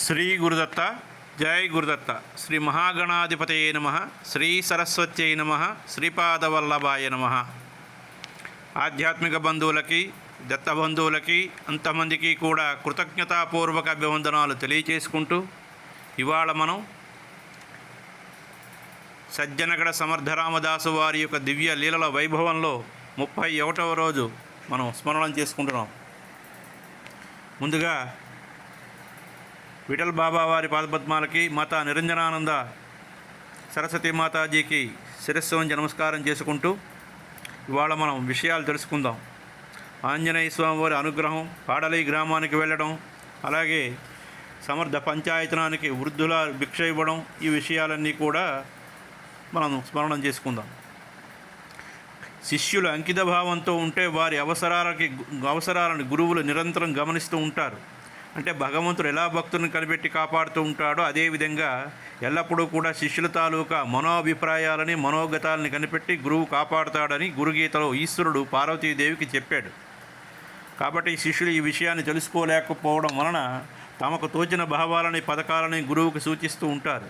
శ్రీ గురుదత్త. జై గురుదత్త. శ్రీ మహాగణాధిపతయే నమ. శ్రీ సరస్వత్యై నమ. శ్రీపాదవల్లభాయ నమ. ఆధ్యాత్మిక బంధువులకి, దత్త బంధువులకి, అంతమందికి కూడా కృతజ్ఞతాపూర్వక అభివందనాలు తెలియచేసుకుంటూ ఇవాళ మనం సజ్జనగడ సమర్థరామదాసు వారి యొక్క దివ్య లీలల వైభవంలో 31వ రోజు మనం స్మరణం చేసుకుంటున్నాం. ముందుగా విఠల్ బాబా వారి పాదపద్మాలకి, మాతా నిరంజనానంద సరస్వతి మాతాజీకి శిరస్సు వంచి నమస్కారం చేసుకుంటూ ఇవాళ మనం విషయాలు తెలుసుకుందాం. ఆంజనేయ స్వామి వారి అనుగ్రహం, పాడలి గ్రామానికి వెళ్ళడం, అలాగే సమర్థ పంచాయతనానికి వృద్ధుల భిక్ష ఇవ్వడం, ఈ విషయాలన్నీ కూడా మనం స్మరణం చేసుకుందాం. శిష్యులు అంకిత భావంతో ఉంటే వారి అవసరాలను గురువులు నిరంతరం గమనిస్తూ ఉంటారు. అంటే భగవంతుడు ఎలా భక్తులను కనిపెట్టి కాపాడుతూ ఉంటాడో అదేవిధంగా ఎల్లప్పుడూ కూడా శిష్యుల తాలూకా మనోభిప్రాయాలని, మనోగతాలని కనిపెట్టి గురువు కాపాడుతాడని గురుగీతలో ఈశ్వరుడు పార్వతీదేవికి చెప్పాడు. కాబట్టి శిష్యులు ఈ విషయాన్ని తెలుసుకోలేకపోవడం వలన తమకు తోచిన భావాలని, పథకాలని గురువుకు సూచిస్తూ ఉంటారు.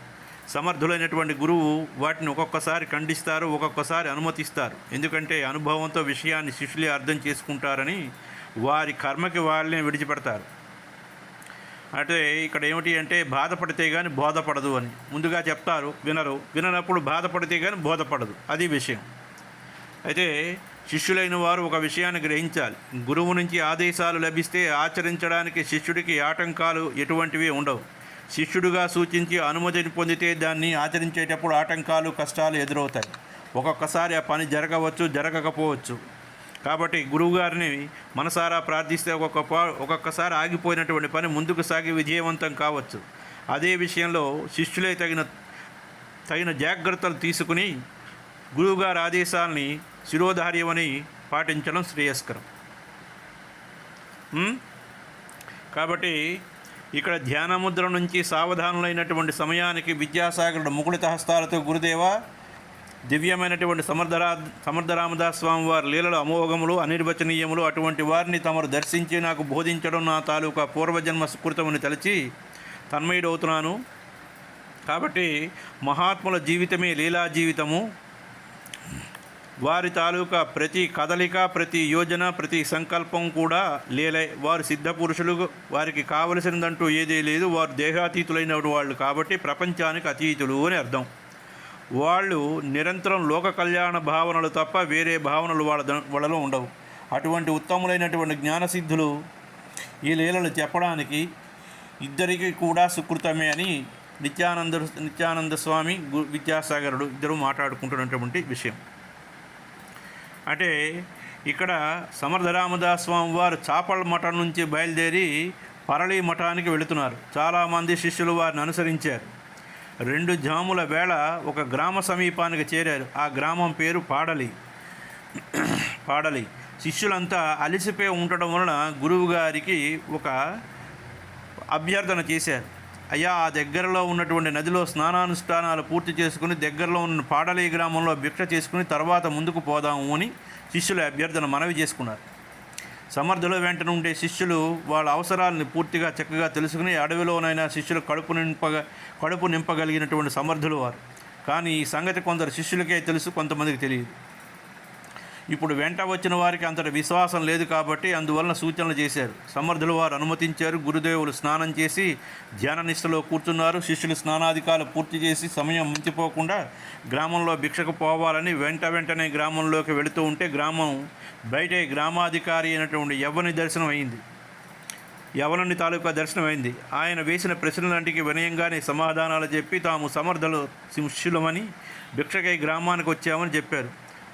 సమర్థులైనటువంటి గురువు వాటిని ఒక్కొక్కసారి ఖండిస్తారు, ఒక్కొక్కసారి అనుమతిస్తారు. ఎందుకంటే అనుభవంతో విషయాన్ని శిష్యులే అర్థం చేసుకుంటారని వారి కర్మకి వాళ్ళని విడిచిపెడతారు. అంటే ఇక్కడ ఏమిటి అంటే బాధపడితే కానీ బోధపడదు అని ముందుగా చెప్తారు. విననప్పుడు బాధపడితే కానీ బోధపడదు, అది విషయం. అయితే శిష్యులైన వారు ఒక విషయాన్ని గ్రహించాలి. గురువు నుంచి ఆదేశాలు లభిస్తే ఆచరించడానికి శిష్యుడికి ఆటంకాలు ఎటువంటివి ఉండవు. శిష్యుడిగా సూచించి అనుమతిని పొందితే దాన్ని ఆచరించేటప్పుడు ఆటంకాలు, కష్టాలు ఎదురవుతాయి. ఒక్కొక్కసారి ఆ పని జరగవచ్చు, జరగకపోవచ్చు. కాబట్టి గురువుగారిని మనసారా ప్రార్థిస్తే ఒక్కొక్కసారి ఆగిపోయినటువంటి పని ముందుకు సాగి విజయవంతం కావచ్చు. అదే విషయంలో శిష్యులే తగిన జాగ్రత్తలు తీసుకుని గురువుగారి ఆదేశాలని శిరోధార్యమని పాటించడం శ్రేయస్కరం. కాబట్టి ఇక్కడ ధ్యానముద్ర నుంచి సావధానులైనటువంటి సమయానికి విద్యాసాగరుడు ముకుళిత హస్తాలతో గురుదేవా, దివ్యమైనటువంటి సమర్థరామదాస్ స్వామి వారి లీలలు అమోఘములు, అనిర్వచనీయములు. అటువంటి వారిని తమరు దర్శించి నాకు బోధించడం నా తాలూకా పూర్వజన్మ సుకృతమని తలచి తన్మయుడవుతున్నాను. కాబట్టి మహాత్ముల జీవితమే లీలా జీవితము. వారి తాలూకా ప్రతి కదలిక, ప్రతి యోజన, ప్రతి సంకల్పం కూడా లీలే. వారు సిద్ధపురుషులు, వారికి కావలసినదంటూ ఏదీ లేదు. వారు దేహాతీతులైన వాళ్ళు కాబట్టి ప్రపంచానికి అతీతులు అని అర్థం. వాళ్ళు నిరంతరం లోక కళ్యాణ భావనలు తప్ప వేరే భావనలు వాళ్ళలో ఉండవు. అటువంటి ఉత్తములైనటువంటి జ్ఞానసిద్ధులు ఈ లీలలు చెప్పడానికి ఇద్దరికి కూడా సుకృతమే అని నిత్యానంద స్వామి, విద్యాసాగరుడు ఇద్దరు మాట్లాడుకుంటున్నటువంటి విషయం. అంటే ఇక్కడ సమర్థరామదాస్ స్వామి వారు చాపల్ మఠం నుంచి బయలుదేరి పరళి మఠానికి వెళుతున్నారు. చాలామంది శిష్యులు వారిని అనుసరించారు. 2 జాముల వేళ ఒక గ్రామ సమీపానికి చేరారు. ఆ గ్రామం పేరు పాడలి. శిష్యులంతా అలసిపోయి ఉండడం వలన గురువుగారికి ఒక అభ్యర్థన చేశారు. అయ్యా, ఆ దగ్గరలో ఉన్నటువంటి నదిలో స్నానానుష్ఠానాలు పూర్తి చేసుకుని దగ్గరలో ఉన్న పాడలి గ్రామంలో భిక్ష చేసుకుని తర్వాత ముందుకు పోదాము అని శిష్యుల అభ్యర్థన మనవి చేసుకున్నారు. సమర్థుల వెంటనే ఉండే శిష్యులు వాళ్ళ అవసరాలను పూర్తిగా చక్కగా తెలుసుకుని అడవిలోనైనా శిష్యులు కడుపు నింపగలిగినటువంటి సమర్థులు వారు. కానీ ఈ సంగతి కొందరు శిష్యులకే తెలుసు, కొంతమందికి తెలియదు. ఇప్పుడు వెంట వచ్చిన వారికి అంతటి విశ్వాసం లేదు కాబట్టి అందువలన సూచనలు చేశారు. సమర్థులు వారు అనుమతించారు. గురుదేవులు స్నానం చేసి ధ్యాన నిష్టలో కూర్చున్నారు. శిష్యులు స్నానాధికాలు పూర్తి చేసి సమయం మించిపోకుండా గ్రామంలో భిక్షకు పోవాలని వెంటనే గ్రామంలోకి వెళుతూ ఉంటే గ్రామం బయటే గ్రామాధికారి అయినటువంటి యవనుని తాలూకా దర్శనమైంది. ఆయన వేసిన ప్రశ్నలంటికి వినయంగానే సమాధానాలు చెప్పి తాము సమర్థులు శిష్యులమని భిక్షకై గ్రామానికి వచ్చామని చెప్పారు.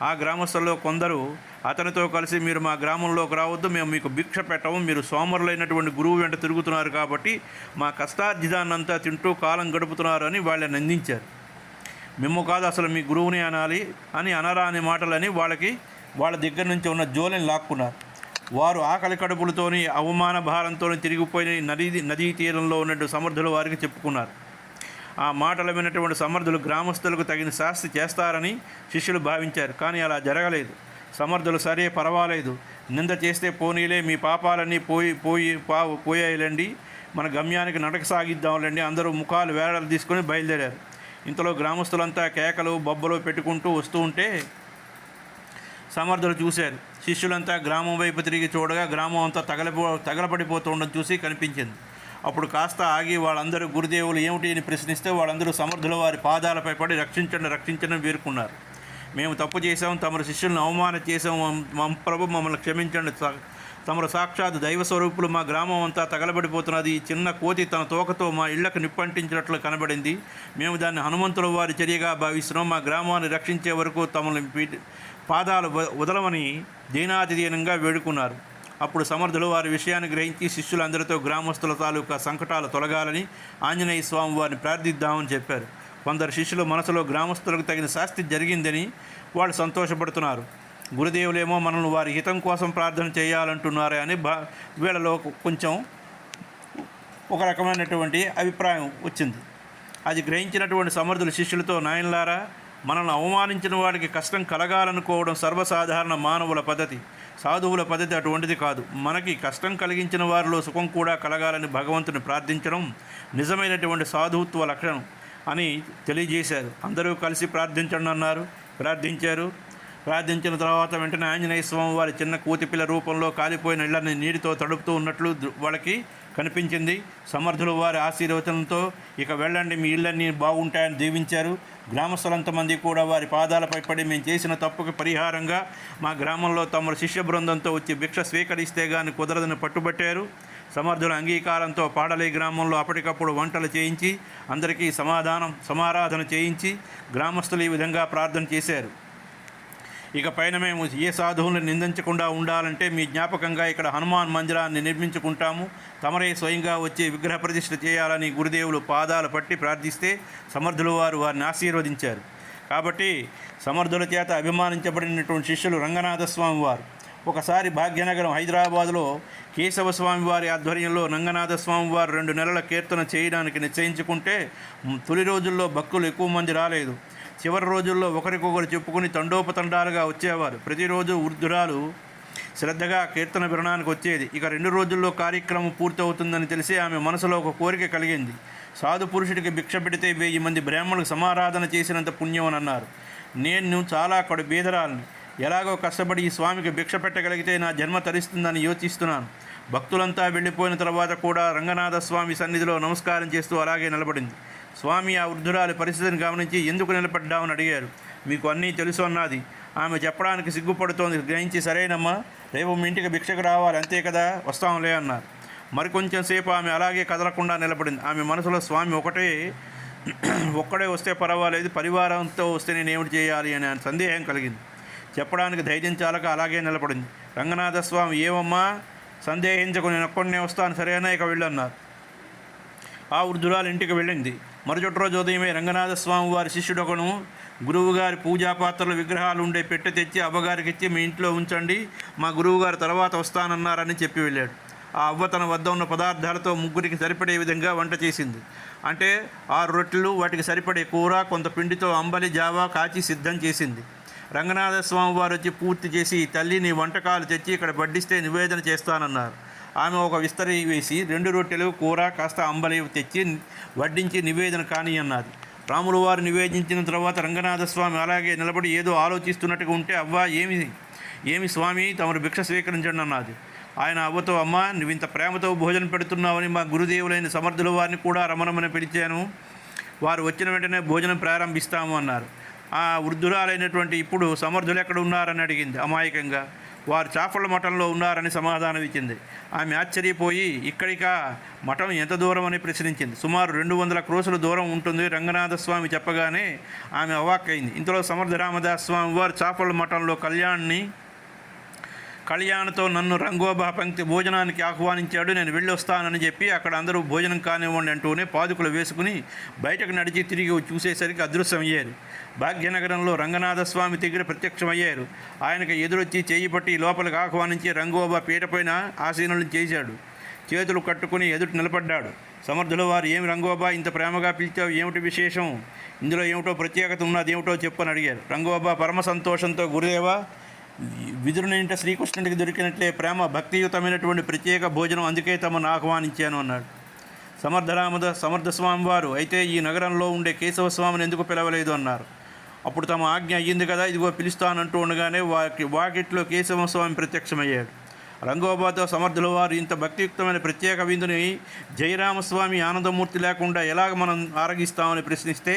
ఆ గ్రామస్తుల్లో కొందరు అతనితో కలిసి, మీరు మా గ్రామంలోకి రావద్దు, మేము మీకు భిక్ష పెట్టము, మీరు సోమరులైనటువంటి గురువు వెంట తిరుగుతున్నారు కాబట్టి మా కష్టార్జితాన్నంతా తింటూ కాలం గడుపుతున్నారు అని వాళ్ళని నిందించారు. మేము కాదు అసలు మీ గురువుని అనాలి అని అనరాని మాటలని వాళ్ళ దగ్గర నుంచి ఉన్న జోలిని లాక్కున్నారు. వారు ఆకలి కడుపులతోని, అవమాన భారంతో తిరిగిపోయిన నదీ తీరంలో ఉన్నట్టు సమర్థులు వారికి చెప్పుకున్నారు. ఆ మాటలు విన్నటువంటి సమర్థులు గ్రామస్తులకు తగిన శాస్తి చేస్తారని శిష్యులు భావించారు. కానీ అలా జరగలేదు. సమర్థులు సరే పర్వాలేదు, నింద చేస్తే పోనీలే, మీ పాపాలన్నీ పోయాయిలండి, మన గమ్యానికి నడక సాగిద్దాంలేండి. అందరూ ముఖాలు వేలాలు తీసుకొని బయలుదేరారు. ఇంతలో గ్రామస్తులంతా కేకలు బొబ్బలు పెట్టుకుంటూ వస్తూ ఉంటే సమర్థులు చూశారు. శిష్యులంతా గ్రామం వైపు తిరిగి చూడగా గ్రామం అంతా తగలబడిపోతుండడం చూసి కనిపించింది. అప్పుడు కాస్త ఆగి వాళ్ళందరూ గురుదేవులు ఏమిటి అని ప్రశ్నిస్తే వాళ్ళందరూ సమర్థుల వారి పాదాలపై పడి రక్షించండి రక్షించండి వేరుకున్నారు. మేము తప్పు చేశాం, తమరు శిష్యులను అవమానం చేశాం, ప్రభు మమ్మల్ని క్షమించండి, తమరు సాక్షాత్ దైవ స్వరూపులు, మా గ్రామం అంతా తగలబడిపోతున్నది. ఈ చిన్న కోతి తన తోకతో మా ఇళ్లకు నిప్పంటించినట్లు కనబడింది. మేము దాన్ని హనుమంతుల వారి చర్యగా భావిస్తున్నాం. మా గ్రామాన్ని రక్షించే వరకు తమని పాదాలు వదలమని దీనాతిదీనంగా వేడుకున్నారు. అప్పుడు సమర్థులు వారి విషయాన్ని గ్రహించి శిష్యులందరితో గ్రామస్తుల తాలూకా సంకటాలు తొలగాలని ఆంజనేయ స్వామి వారిని ప్రార్థిద్దామని చెప్పారు. కొందరు శిష్యులు మనసులో గ్రామస్తులకు తగిన శాస్తి జరిగిందని వాళ్ళు సంతోషపడుతున్నారు. గురుదేవులేమో మనల్ని వారి హితం కోసం ప్రార్థన చేయాలంటున్నారే అని వీళ్ళలో కొంచెం ఒక రకమైనటువంటి అభిప్రాయం వచ్చింది. అది గ్రహించినటువంటి సమర్థుల శిష్యులతో, నాయనలారా, మనల్ని అవమానించిన వాడికి కష్టం కలగాలనుకోవడం సర్వసాధారణ మానవుల పద్ధతి, సాధువుల పద్ధతి అటువంటిది కాదు. మనకి కష్టం కలిగించిన వారిలో సుఖం కూడా కలగాలని భగవంతుని ప్రార్థించడం నిజమైనటువంటి సాధుత్వ లక్షణం అని తెలియజేశారు. అందరూ కలిసి ప్రార్థించండి అన్నారు. ప్రార్థించిన తర్వాత వెంటనే ఆంజనేయ స్వామి వారి చిన్న కూతిపిల్ల రూపంలో కాలిపోయిన ఇళ్లని నీటితో తడుపుతూ ఉన్నట్లు వాళ్ళకి కనిపించింది. సమర్థులు వారి ఆశీర్వచనంతో ఇక వెళ్ళండి, మీ ఇళ్ళన్నీ బాగుంటాయని దీవించారు. గ్రామస్తులంతమంది కూడా వారి పాదాలపై పడి మేము చేసిన తప్పుకి పరిహారంగా మా గ్రామంలో తమ శిష్య బృందంతో వచ్చి భిక్ష స్వీకరిస్తే గాని కుదరదని పట్టుబట్టారు. సమర్థుల అంగీకారంతో పాడలే గ్రామంలో అప్పటికప్పుడు వంటలు చేయించి అందరికీ సమారాధన చేయించి గ్రామస్తులు ఈ విధంగా ప్రార్థన చేశారు. ఇక పైన మేము ఏ సాధువులను నిందించకుండా ఉండాలంటే మీ జ్ఞాపకంగా ఇక్కడ హనుమాన్ మందిరాన్ని నిర్మించుకుంటాము, తమరే స్వయంగా వచ్చి విగ్రహ ప్రతిష్ఠ చేయాలని గురుదేవులు పాదాలు పట్టి ప్రార్థిస్తే సమర్థులు వారిని ఆశీర్వదించారు. కాబట్టి సమర్థుల చేత అభిమానించబడినటువంటి శిష్యులు రంగనాథస్వామి వారు ఒకసారి భాగ్యనగరం హైదరాబాదులో కేశవస్వామి వారి ఆధ్వర్యంలో రంగనాథస్వామి వారు 2 నెలల కీర్తన చేయడానికి నిశ్చయించుకుంటే తొలి రోజుల్లో భక్తులు ఎక్కువ మంది రాలేదు. చివరి రోజుల్లో ఒకరికొకరు చెప్పుకుని తండోపతండాలుగా వచ్చేవారు. ప్రతిరోజు వృద్ధురాలు శ్రద్ధగా కీర్తన వినడానికి వచ్చేది. ఇక 2 రోజుల్లో కార్యక్రమం పూర్తవుతుందని తెలిసి ఆమె మనసులో ఒక కోరిక కలిగింది. సాధు పురుషుడికి భిక్ష పెడితే 1000 మంది బ్రాహ్మణులకు సమారాధన చేసినంత పుణ్యం అని అన్నారు. నేను చాలా కడు బీదరాలని, ఎలాగో కష్టపడి ఈ స్వామికి భిక్ష పెట్టగలిగితే నా జన్మ తరిస్తుందని యోచిస్తున్నాను. భక్తులంతా వెళ్ళిపోయిన తర్వాత కూడా రంగనాథ స్వామి సన్నిధిలో నమస్కారం చేస్తూ అలాగే నిలబడింది. స్వామి ఆ వృద్ధురాలి పరిస్థితిని గమనించి ఎందుకు నిలబడ్డామని అడిగారు. మీకు అన్నీ తెలుసు అన్నది. ఆమె చెప్పడానికి సిగ్గుపడుతోంది. గ్రహించి సరేనమ్మా, రేపు మీ ఇంటికి భిక్షకు రావాలి, అంతే కదా, వస్తాంలే అన్నారు. మరికొంచెం సేపు ఆమె అలాగే కదలకుండా నిలబడింది. ఆమె మనసులో స్వామి ఒక్కడే వస్తే పర్వాలేదు, పరివారంతో వస్తే నేను ఏమిటి చేయాలి అనే సందేహం కలిగింది. చెప్పడానికి ధైర్యం చాలక అలాగే నిలబడింది. రంగనాథ స్వామి, ఏమమ్మా సందేహించకు, నేను ఒక్కడనే వస్తాను, సరేనా, ఇక వెళ్ళన్నారు. ఆ వృద్ధురాలు ఇంటికి వెళ్ళింది. మరుసటి రోజు ఉదయమే రంగనాథ స్వామి వారి శిష్యుడొకను గురువుగారి పూజాపాత్రలు విగ్రహాలు ఉండే పెట్టె తెచ్చి అవ్వగారికి ఇచ్చి మీ ఇంట్లో ఉంచండి, మా గురువుగారు తర్వాత వస్తానన్నారని చెప్పి వెళ్ళాడు. ఆ అవ్వ తన వద్ద ఉన్న పదార్థాలతో ముగ్గురికి సరిపడే విధంగా వంట చేసింది. అంటే 6 రొట్టెలు, వాటికి సరిపడే కూర, కొంత పిండితో అంబలి జావా కాచి సిద్ధం చేసింది. రంగనాథ స్వామి వారు వచ్చి పూర్తి చేసి, తల్లి నీ వంటకాలు తెచ్చి ఇక్కడ వడ్డిస్తే నివేదన చేస్తానన్నారు. ఆమె ఒక విస్తరి వేసి 2 రొట్టెలు, కూర, కాస్త అంబలి తెచ్చి వడ్డించి నివేదన కాని అన్నది. రాములు వారు నివేదించిన తర్వాత రంగనాథస్వామి అలాగే నిలబడి ఏదో ఆలోచిస్తున్నట్టుగా ఉంటే, అవ్వ ఏమి స్వామి, తమరు భిక్ష స్వీకరించండి అన్నది. ఆయన అవ్వతో, అమ్మ నువ్వు ఇంత ప్రేమతో భోజనం పెడుతున్నావని మా గురుదేవులైన సమర్థుల వారిని కూడా రమణమని పిలిచాను, వారు వచ్చిన వెంటనే భోజనం ప్రారంభిస్తాము అన్నారు. ఆ వృద్ధురాలైనటువంటి ఇప్పుడు సమర్థులు ఎక్కడ ఉన్నారని అడిగింది అమాయకంగా. వారు చాపల మఠంలో ఉన్నారని సమాధానం ఇచ్చింది. ఆమె ఆశ్చర్యపోయి, ఇక్కడికా, మఠం ఎంత దూరం అని ప్రశ్నించింది. సుమారు 200 క్రోసుల దూరం ఉంటుంది రంగనాథస్వామి చెప్పగానే ఆమె అవాక్కైంది. ఇంతలో సమర్థ రామదాస్ స్వామి వారు చాపల మఠంలో కళ్యాణ్తో నన్ను రంగోబా పంక్తి భోజనానికి ఆహ్వానించాడు, నేను వెళ్ళి వస్తానని చెప్పి అక్కడ అందరూ భోజనం కానివ్వండి అంటూనే పాదుకులు వేసుకుని బయటకు నడిచి తిరిగి చూసేసరికి అదృశ్యమయ్యారు. భాగ్యనగరంలో రంగనాథస్వామి దగ్గర ప్రత్యక్షమయ్యారు. ఆయనకు ఎదురొచ్చి చేయి పట్టి లోపలికి ఆహ్వానించి రంగోబా పీటపైన ఆసీనులను చేశాడు. చేతులు కట్టుకుని ఎదుటి నిలబడ్డాడు. సమర్థుల వారు, ఏమి రంగోబా ఇంత ప్రేమగా పిలిచావు, ఏమిటి విశేషం, ఇందులో ఏమిటో ప్రత్యేకత ఉన్నది, ఏమిటో చెప్పని అడిగారు. రంగోబా పరమ సంతోషంతో, గురుదేవా, విదురునింట శ్రీకృష్ణుడికి దొరికినట్లే ప్రేమ భక్తియుతమైనటువంటి ప్రత్యేక భోజనం, అందుకే తమను ఆహ్వానించాను అన్నాడు. సమర్థ స్వామి వారు అయితే ఈ నగరంలో ఉండే కేశవ స్వామిని ఎందుకు పిలవలేదు అన్నారు. అప్పుడు తమ ఆజ్ఞ అయ్యింది కదా, ఇదిగో పిలుస్తానంటూ ఉండగానే వాకిట్లో కేశవ స్వామి ప్రత్యక్షమయ్యాడు. రంగోబాతో సమర్థుల వారు ఇంత భక్తియుక్తమైన ప్రత్యేక విందుని జయరామస్వామి ఆనందమూర్తి లేకుండా ఎలాగ మనం ఆరగిస్తామని ప్రశ్నిస్తే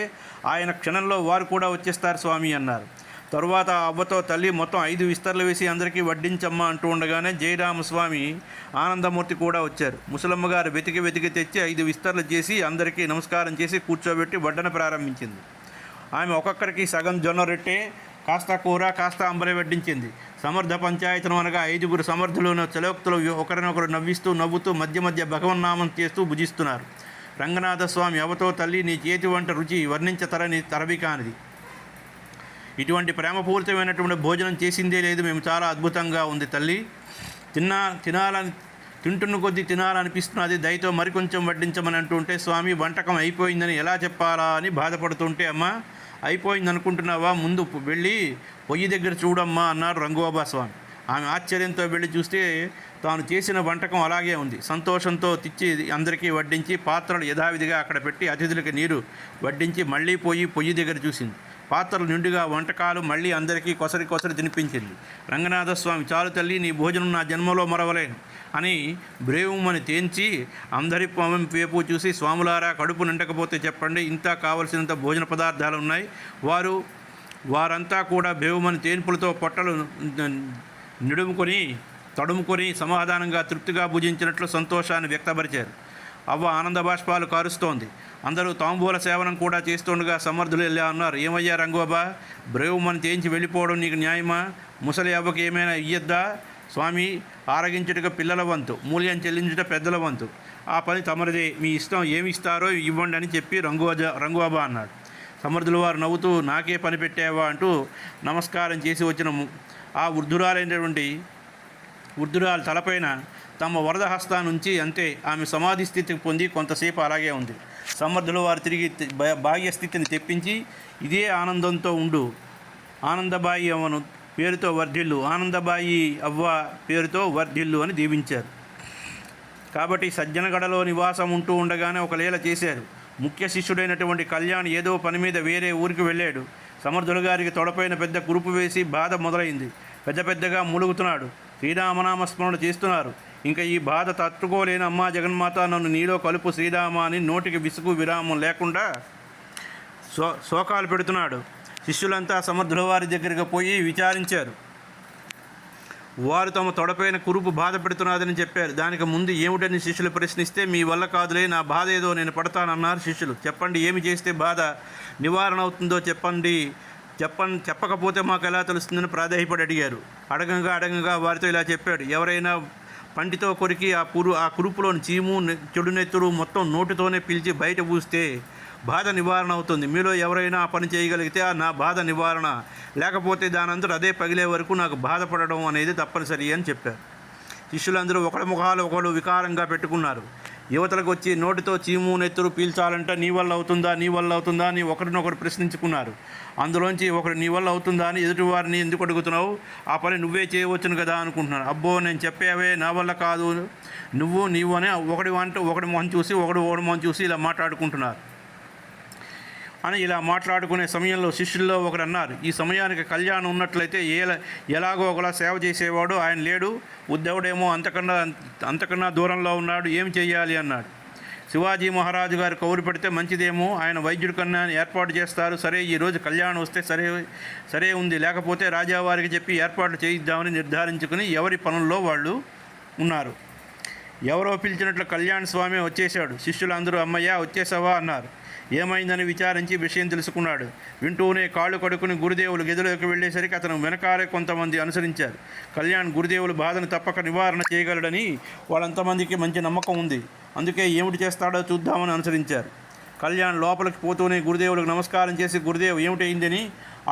ఆయన క్షణంలో వారు కూడా వచ్చేస్తారు స్వామి అన్నారు. తరువాత అవ్వతో తల్లి మొత్తం 5 విస్తర్లు వేసి అందరికీ వడ్డించమ్మా అంటూ ఉండగానే జయరామస్వామి ఆనందమూర్తి కూడా వచ్చారు. ముసలమ్మ గారు వెతికి తెచ్చి 5 విస్తర్లు చేసి అందరికీ నమస్కారం చేసి కూర్చోబెట్టి వడ్డన ప్రారంభించింది. ఆమె ఒక్కొక్కరికి సగం జొన్న రొట్టె, కాస్త కూర, కాస్త అంబలి వడ్డించింది. సమర్థ పంచాయతనం అనగా 5 సమర్థులు చలోక్తులు ఒకరినొకరు నవ్వుతూ మధ్య భగవన్నామం చేస్తూ భుజిస్తున్నారు. రంగనాథ స్వామి అవతో తల్లి నీ చేతి వంట రుచి తరవి కానిది. ఇటువంటి ప్రేమపూరితమైనటువంటి భోజనం చేసిందే లేదు, మేము చాలా అద్భుతంగా ఉంది తల్లి. తింటున్న కొద్దీ తినాలనిపిస్తున్నది, దయతో మరికొంచెం వడ్డించమని అంటుంటే స్వామి వంటకం అయిపోయిందని ఎలా చెప్పాలా అని బాధపడుతుంటే అమ్మ అయిపోయింది అనుకుంటున్నావా, ముందు వెళ్ళి పొయ్యి దగ్గర చూడమ్మా అన్నారు రంగోబా స్వామి. ఆమె ఆశ్చర్యంతో వెళ్ళి చూస్తే తాను చేసిన వంటకం అలాగే ఉంది. సంతోషంతో తెచ్చి అందరికీ వడ్డించి పాత్రలు యథావిధిగా అక్కడ పెట్టి అతిథులకి నీరు వడ్డించి మళ్ళీ పొయ్యి దగ్గర చూసింది. పాత్రలు నిండుగా వంటకాలు మళ్ళీ అందరికీ కొసరి తినిపించింది. రంగనాథస్వామి చాలు తల్లి, నీ భోజనం నా జన్మలో మరవలేను అని బ్రేవుమని తేంచి అందరి వైపు చూసి స్వాములారా కడుపు నిండకపోతే చెప్పండి, ఇంత కావలసినంత భోజన పదార్థాలు ఉన్నాయి. వారంతా కూడా బేవుమని తేన్పులతో పొట్టలు తడుముకొని సమాధానంగా తృప్తిగా భుజించినట్లు సంతోషాన్ని వ్యక్తపరిచారు. అవ్వ ఆనంద బాష్పాలు కారుస్తోంది. అందరూ తాంబూల సేవనం కూడా చేస్తుండగా సమర్థులు వెళ్ళా అన్నారు. ఏమయ్యా రంగోబా, బ్రేవుమని తేంచి వెళ్ళిపోవడం నీకు న్యాయమా? ముసలి అవ్వకి ఏమైనా ఇయ్యద్దా? స్వామి, ఆరగించుటకు పిల్లల వంతు, మూల్యం చెల్లించుట పెద్దల వంతు, ఆ పని తమరిదే, మీ ఇష్టం, ఏమి ఇస్తారో ఇవ్వండి అని చెప్పి రంగోబా అన్నాడు. సమర్థుల వారు నవ్వుతూ నాకే పని పెట్టావా అంటూ నమస్కారం చేసి వచ్చిన ఆ వృద్ధురాలు తలపైన తమ వరద హస్తానుంచి అంతే ఆమె సమాధి స్థితికి పొంది కొంతసేపు అలాగే ఉంది. సమర్థుల వారు తిరిగి బాహ్య స్థితిని తెప్పించి ఇదే ఆనందంతో ఉండు, ఆనందబాయి అవ్వను పేరుతో వర్ధిల్లు, ఆనందబాయి అవ్వ పేరుతో వర్ధిల్లు అని దీవించారు. కాబట్టి సజ్జనగడలో నివాసం ఉంటూ ఉండగానే ఒక లీల చేశారు. ముఖ్య శిష్యుడైనటువంటి కళ్యాణ్ ఏదో పని మీద వేరే ఊరికి వెళ్ళాడు. సమర్థుల గారికి తొడపైన పెద్ద కురుపు వేసి బాధ మొదలైంది. పెద్దగా మూలుగుతున్నాడు. శ్రీరామనామ స్మరణ చేస్తున్నారు. ఇంకా ఈ బాధ తట్టుకోలేని అమ్మా జగన్మాత నన్ను నీలో కలుపు శ్రీరామ అని నోటికి విసుగు విరామం లేకుండా శోకాలు పెడుతున్నాడు. శిష్యులంతా సమర్థుల వారి దగ్గరికి పోయి విచారించారు. వారు తమ తొడపైన కురుపు బాధ పెడుతున్నదని చెప్పారు. దానికి ముందు ఏమిటని శిష్యులు ప్రశ్నిస్తే మీ వల్ల కాదులే, నా బాధ ఏదో నేను పడతానన్నారు శిష్యులు. చెప్పండి, ఏమి చేస్తే బాధ నివారణ అవుతుందో చెప్పకపోతే మాకు ఎలా తెలుస్తుందని ప్రాధేయపడి అడిగారు. అడగంగా వారితో ఇలా చెప్పాడు. ఎవరైనా పంటితో కొరికి ఆ కురుపులోని చీము, చెడు నెత్తురు మొత్తం నోటితోనే పిలిచి బయట పూస్తే బాధ నివారణ అవుతుంది. మీలో ఎవరైనా ఆ పని చేయగలిగితే నా బాధ నివారణ, లేకపోతే దానంతట అదే పగిలే వరకు నాకు బాధపడడం అనేది తప్పనిసరి అని చెప్పారు. శిష్యులందరూ ఒకరి ముఖాలు ఒకరు వికారంగా పెట్టుకున్నారు. యువతలకు వచ్చి నోటితో చీము నెత్తురు పీల్చాలంటే నీ వల్ల అవుతుందా అని ఒకరినొకరు ప్రశ్నించుకున్నారు. అందులోంచి ఒకరు నీ వల్ల అవుతుందా అని ఎదుటివారిని ఎందుకు అడుగుతున్నావు, ఆ పని నువ్వే చేయవచ్చును కదా అనుకుంటున్నాను. అబ్బో నేను చెప్పేవే నా వల్ల కాదు, నీవు అని ఒకడి మొహం చూసి ఒకడి మొహం చూసి ఇలా మాట్లాడుకుంటున్నారు. ఇలా మాట్లాడుకునే సమయంలో శిష్యుల్లో ఒకరు అన్నారు, ఈ సమయానికి కళ్యాణం ఉన్నట్లయితే ఎలాగో ఒకలా సేవ చేసేవాడు, ఆయన లేడు, ఉద్ధవుడేమో అంతకన్నా దూరంలో ఉన్నాడు, ఏం చెయ్యాలి అన్నాడు. శివాజీ మహారాజు గారు కౌరు పెడితే మంచిదేమో, ఆయన వైద్యుడి కన్నా ఏర్పాటు చేస్తారు. సరే, ఈరోజు కళ్యాణం వస్తే సరే ఉంది, లేకపోతే రాజావారికి చెప్పి ఏర్పాట్లు చేయిద్దామని నిర్ధారించుకుని ఎవరి పనుల్లో వాళ్ళు ఉన్నారు. ఎవరో పిలిచినట్లు కళ్యాణ్ స్వామి వచ్చేశాడు. శిష్యులందరూ అమ్మయ్య వచ్చేసావా అన్నారు. ఏమైందని విచారించి విషయం తెలుసుకున్నాడు. వింటూనే కాళ్ళు కడుక్కుని గురుదేవులు గదిలోకి వెళ్ళేసరికి అతను వెనకాలే కొంతమంది అనుసరించారు. కళ్యాణ్ గురుదేవులు బాధను తప్పక నివారణ చేయగలడని వాళ్ళంతమందికి మంచి నమ్మకం ఉంది. అందుకే ఏమిటి చేస్తాడో చూద్దామని అనుసరించారు. కళ్యాణ్ లోపలికి పోతూనే గురుదేవులకు నమస్కారం చేసి గురుదేవ్ ఏమిటైందని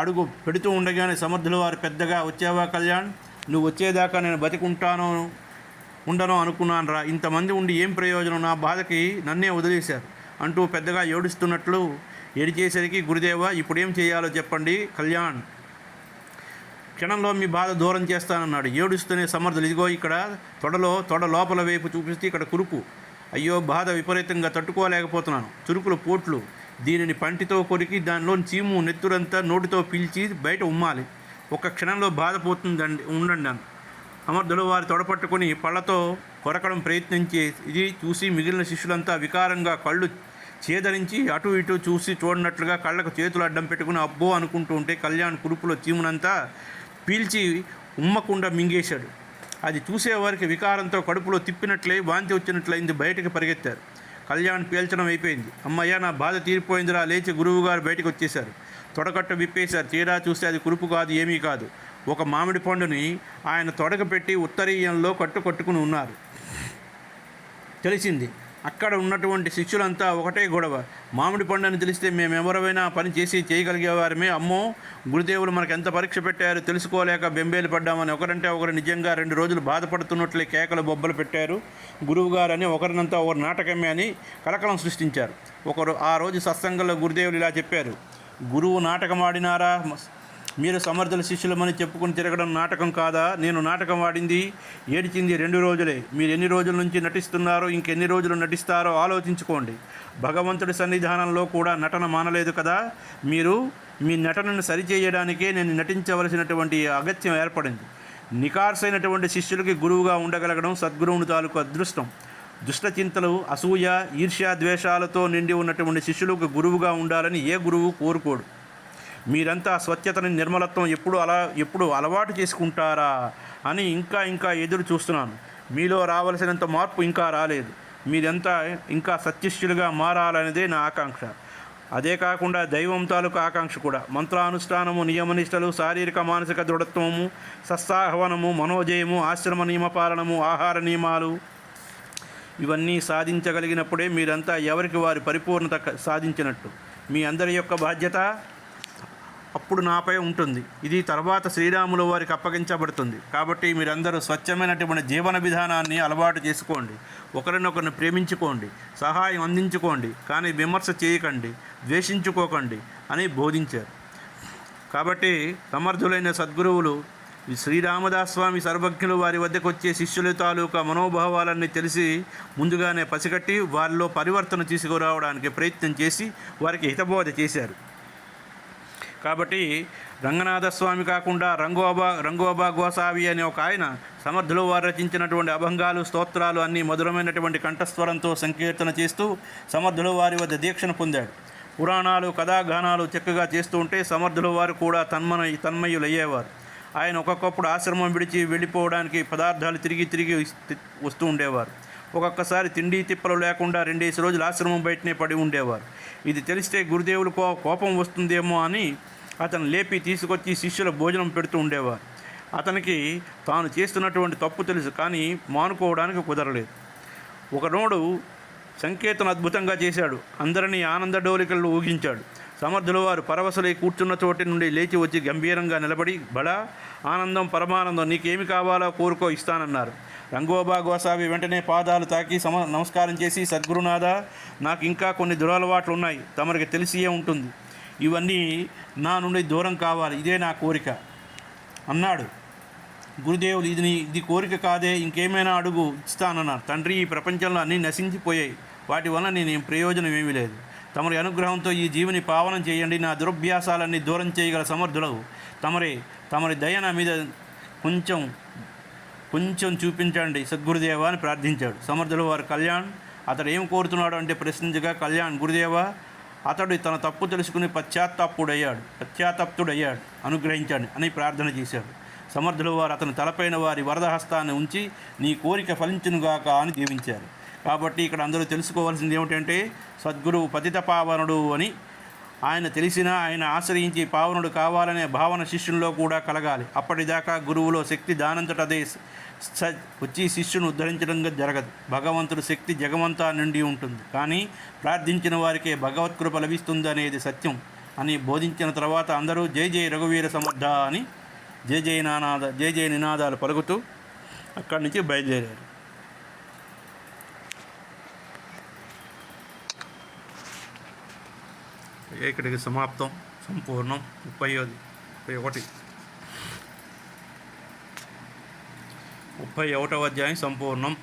అడుగు పెడుతూ ఉండగానే సమర్థుల వారు పెద్దగా, వచ్చావా కళ్యాణ్, నువ్వు వచ్చేదాకా నేను ఉండను అనుకున్నాను రా, ఇంతమంది ఉండి ఏం ప్రయోజనం, నా బాధకి నన్నే వదిలేశారు అంటూ పెద్దగా ఏడుస్తున్నట్లు ఏడిచేసరికి గురుదేవ ఇప్పుడేం చేయాలో చెప్పండి కళ్యాణ్, క్షణంలో మీ బాధ దూరం చేస్తానన్నాడు. ఏడుస్తూనే సమర్థులు, ఇదిగో ఇక్కడ తొడ లోపల వైపు చూపిస్తే ఇక్కడ కురుపు, అయ్యో బాధ విపరీతంగా తట్టుకోలేకపోతున్నాను. చురుకులు పోట్లు. దీనిని పంటితో కొరికి దానిలోని చీము నెత్తురంతా నోటితో పీల్చి బయట ఉమ్మాలి. ఒక్క క్షణంలో బాధపోతుందండి ఉండండి అని సమర్థులు వారి తొడపట్టుకుని పళ్ళతో కొరకడం ప్రయత్నించి ఇది చూసి మిగిలిన శిష్యులంతా వికారంగా కళ్ళు చేదరించి అటు ఇటు చూసి చూడనట్లుగా కళ్ళకు చేతులు అడ్డం పెట్టుకుని అబ్బో అనుకుంటూ ఉంటే కళ్యాణ్ కురుపులో చీమునంతా పీల్చి ఉమ్మకుండా మింగేశాడు. అది చూసేవారికి వికారంతో కడుపులో తిప్పినట్లయి వాంతి వచ్చినట్లయింది. బయటికి పరిగెత్తారు. కళ్యాణ్ పీల్చడం అయిపోయింది. అమ్మయ్య నా బాధ తీరిపోయిందిరా లేచి గురువుగారు బయటకు వచ్చేశారు. తొడకట్ట విప్పేశారు. తీరా చూస్తే అది కురుపు కాదు, ఏమీ కాదు. ఒక మామిడి పండుని ఆయన తొడక పెట్టి ఉత్తరీయంలో కట్టుకుని ఉన్నారు. తెలిసింది. అక్కడ ఉన్నటువంటి శిష్యులంతా ఒకటే గొడవ. మామిడి పండు అని తెలిస్తే మేమెవరైనా పని చేయగలిగేవారమే. అమ్మో గురుదేవులు మనకు ఎంత పరీక్ష పెట్టారు తెలుసుకోలేక బెంబేలు పడ్డామని ఒకరంటే ఒకరు నిజంగా 2 రోజులు బాధపడుతున్నట్లే కేకలు బొబ్బలు పెట్టారు. గురువుగారని ఒకరినంతా ఒకరు నాటకమే అని కలకలం సృష్టించారు. ఒకరు ఆ రోజు సత్సంగంలో గురుదేవులు ఇలా చెప్పారు: గురువు నాటకం ఆడినారా? మీరు సమర్థుల శిష్యులమని చెప్పుకుని తిరగడం నాటకం కాదా? నేను నాటకం ఆడింది ఏడిచింది 2 రోజులే. మీరు ఎన్ని రోజుల నుంచి నటిస్తున్నారో ఇంకెన్ని రోజులు నటిస్తారో ఆలోచించుకోండి. భగవంతుడి సన్నిధానంలో కూడా నటన మానలేదు కదా. మీరు మీ నటనను సరిచేయడానికే నేను నటించవలసినటువంటి అగత్యం ఏర్పడింది. నికార్సైనటువంటి శిష్యులకి గురువుగా ఉండగలగడం సద్గురువుని తాలూకు అదృష్టం. దుష్టచింతలు, అసూయ, ఈర్ష్య, ద్వేషాలతో నిండి ఉన్నటువంటి శిష్యులకు గురువుగా ఉండాలని ఏ గురువు కోరుకోడు. మీరంతా స్వచ్ఛతని, నిర్మలత్వం ఎప్పుడు అలవాటు చేసుకుంటారా అని ఇంకా ఎదురు చూస్తున్నాను. మీలో రావలసినంత మార్పు ఇంకా రాలేదు. మీరంతా ఇంకా సత్యశిష్యులుగా మారాలనేదే నా ఆకాంక్ష. అదే కాకుండా దైవం తాలూకు ఆకాంక్ష కూడా. మంత్రానుష్ఠానము, నియమనిష్టలు, శారీరక మానసిక దృఢత్వము, సత్సాహవనము, మనోజయము, ఆశ్రమ నియమపాలనము, ఆహార నియమాలు ఇవన్నీ సాధించగలిగినప్పుడే మీరంతా ఎవరికి వారి పరిపూర్ణత సాధించినట్టు. మీ అందరి యొక్క బాధ్యత అప్పుడు నాపై ఉంటుంది. ఇది తర్వాత శ్రీరాముల వారికి అప్పగించబడుతుంది. కాబట్టి మీరందరూ స్వచ్ఛమైనటువంటి జీవన విధానాన్ని అలవాటు చేసుకోండి. ఒకరినొకరిని ప్రేమించుకోండి, సహాయం అందించుకోండి, కానీ విమర్శ చేయకండి, ద్వేషించుకోకండి అని బోధించారు. కాబట్టి సమర్థులైన సద్గురువులు శ్రీరామదాస్ స్వామి సర్వజ్ఞులు వారి వద్దకు వచ్చే శిష్యుల తాలూకా మనోభావాలన్నీ తెలిసి ముందుగానే పసిగట్టి వారిలో పరివర్తన తీసుకురావడానికి ప్రయత్నం చేసి వారికి హితబోధ చేశారు. కాబట్టి రంగనాథస్వామి కాకుండా రంగోబా గోసావి అనే ఒక ఆయన సమర్థులు వారు రచించినటువంటి అభంగాలు, స్తోత్రాలు అన్నీ మధురమైనటువంటి కంఠస్వరంతో సంకీర్తన చేస్తూ సమర్థుల వారి వద్ద దీక్షను పొందాడు. పురాణాలు, కథాగానాలు చక్కగా చేస్తూ ఉంటే సమర్థుల వారు కూడా తన్మయులయ్యేవారు. ఆయన ఒక్కొక్కప్పుడు ఆశ్రమం విడిచి వెళ్ళిపోవడానికి పదార్థాలు తిరిగి వస్తూ ఉండేవారు. ఒక్కొక్కసారి తిండి తిప్పలు లేకుండా 2 రోజులు ఆశ్రమం బయటనే పడి ఉండేవారు. ఇది తెలిస్తే గురుదేవులు కోపం వస్తుందేమో అని అతను లేపి తీసుకొచ్చి శిష్యుల భోజనం పెడుతూ ఉండేవారు. అతనికి తాను చేస్తున్నటువంటి తప్పు తెలుసు, కానీ మానుకోవడానికి కుదరలేదు. ఒకనోడు సంకేతన అద్భుతంగా చేశాడు. అందరినీ ఆనంద డోలికల్లో ఊగించాడు. సమర్థుల వారు పరవశలై కూర్చున్న చోటి నుండి లేచి వచ్చి గంభీరంగా నిలబడి, బడా ఆనందం, పరమానందం, నీకేమి కావాలో కోరుకో, ఇస్తానన్నారు. రంగోబా గోసావి వెంటనే పాదాలు తాకి నమస్కారం చేసి, సద్గురునాథ, నాకు ఇంకా కొన్ని దురలవాట్లు ఉన్నాయి, తమరికి తెలిసియే ఉంటుంది. ఇవన్నీ నా నుండి దూరం కావాలి, ఇదే నా కోరిక అన్నాడు. గురుదేవులు ఇది కోరిక కాదే, ఇంకేమైనా అడుగు, ఇస్తానన్నారు. తండ్రి, ఈ ప్రపంచంలో అన్నీ నశించిపోయాయి, వాటి వల్ల నేనేం ప్రయోజనం ఏమీ లేదు. తమరి అనుగ్రహంతో ఈ జీవిని పావనం చేయండి. నా దురభ్యాసాలన్నీ దూరం చేయగల సమర్థులవు తమరి దయ నా మీద కొంచెం చూపించండి సద్గురుదేవ అని ప్రార్థించాడు. సమర్థుల వారు కళ్యాణ్ అతడు ఏం కోరుతున్నాడు అంటే ప్రశ్నించగా, కళ్యాణ్, గురుదేవ, అతడు తన తప్పు తెలుసుకుని పశ్చాత్తాప్తుడయ్యాడు, అనుగ్రహించాడు అని ప్రార్థన చేశాడు. సమర్థుల వారు అతని తలపైన వారి వరదహస్తాన్ని ఉంచి నీ కోరిక ఫలించునుగాక అని దీవించారు. కాబట్టి ఇక్కడ అందరూ తెలుసుకోవాల్సింది ఏమిటంటే, సద్గురువు పతిత పావనుడు అని ఆయన తెలిసినా ఆయన ఆశ్రయించి పావనుడు కావాలనే భావన శిష్యుల్లో కూడా కలగాలి. అప్పటిదాకా గురువులో శక్తి దానంతటదే వచ్చి శిష్యును ఉద్ధరించడం జరగదు. భగవంతుడి శక్తి జగమంతా నిండి ఉంటుంది, కానీ ప్రార్థించిన వారికే భగవత్కృప లభిస్తుంది అనేది సత్యం అని బోధించిన తర్వాత అందరూ జై జై రఘువీర సమర్థ అని జై జై నినాదాలు పలుకుతూ అక్కడి నుంచి బయలుదేరారు. ఇక్కడికి సమాప్తం, సంపూర్ణం. 31వ అధ్యాయం సంపూర్ణం.